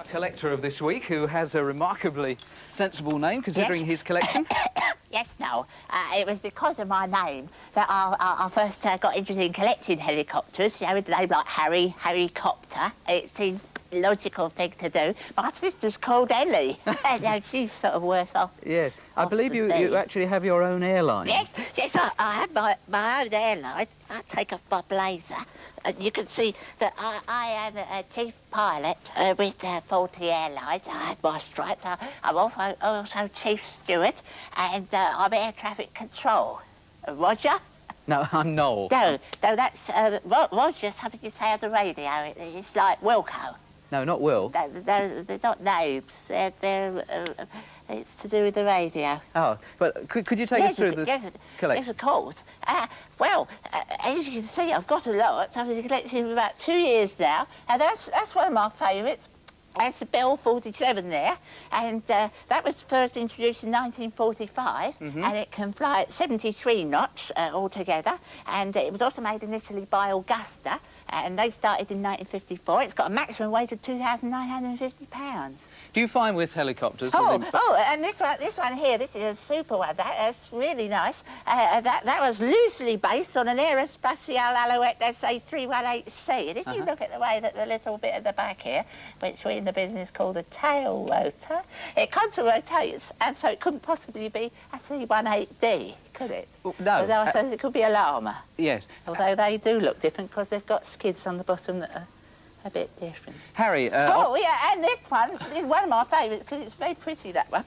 Our collector of this week, who has a remarkably sensible name, considering his collection. Yes, no. It was because of my name that I first got interested in collecting helicopters. You know, with a name like Harry Copter. It seemed a logical thing to do. My sister's called Ellie. She's sort of worse off. Yes. I believe you actually have your own airline. Yes, I have my own airline. If I take off my blazer, you can see that I am a chief pilot with 40 Airlines. I have my stripes. I'm also chief steward, and I'm air traffic control. Roger? No, I'm Noel. No, that's Roger's something you say on the radio. It's like Wilco. No, not Will. They're not names. It's to do with the radio. Oh, but could you take us through the collection? Yes, of course. Well, as you can see, I've got a lot. I've been collecting for about 2 years now, and that's one of my favourites. That's the Bell 47 there, and that was first introduced in 1945, and it can fly at 73 knots altogether, and it was also made in Italy by Augusta, and they started in 1954. It's got a maximum weight of 2,950 pounds. Do you find with helicopters... and this one here, this is a super one. That's really nice. That was loosely based on an Aerospatiale Alouette SA318C, and if you look at the way that the little bit at the back here, which we in the business call the tail rotor, it contra-rotates, and so it couldn't possibly be a C18D, could it? Well, no. Although I suppose it could be a llama. Yes. Although they do look different because they've got skids on the bottom that are a bit different. Harry, yeah, and this one is one of my favourites because it's very pretty, that one.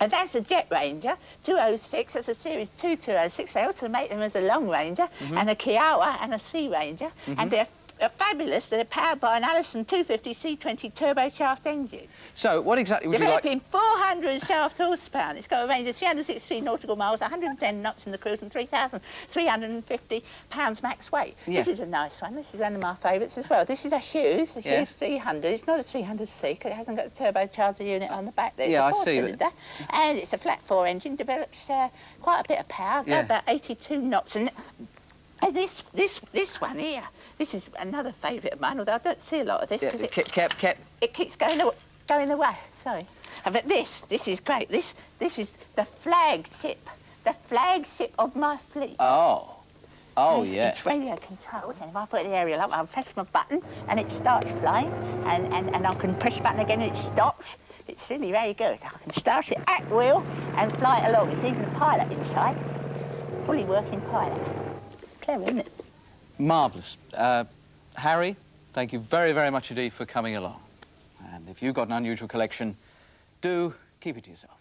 And that's a Jet Ranger 206. That's a Series 2206. They also make them as a Long Ranger and a Kiowa and a Sea Ranger. And they're fabulous. They're powered by an Allison 250 C20 turboshaft engine. So, what exactly would you like... Developing 400 shaft horsepower. And it's got a range of 363 nautical miles, 110 knots in the cruise, and 3,350 pounds max weight. Yeah. This is a nice one. This is one of my favourites as well. This is a Hughes 300. It's not a 300C because it hasn't got a turbocharger unit on the back there. Yeah, it's a I see four-cylinder, and it's a flat 4 engine. Develops quite a bit of power. Got about 82 knots. And this one here, this is another favourite of mine, although I don't see a lot of this because it keeps going away. Sorry, but this is great. This is the flagship of my fleet. It's radio controlled, and if I put the aerial up, I'll press my button and it starts flying, and I can press the button again and it stops. It's really very good. I can start it at will and fly it along. It's even a pilot inside, fully working pilot. Clever, isn't it? Marvellous. Harry, thank you very, very much indeed for coming along. And if you've got an unusual collection, do keep it to yourself.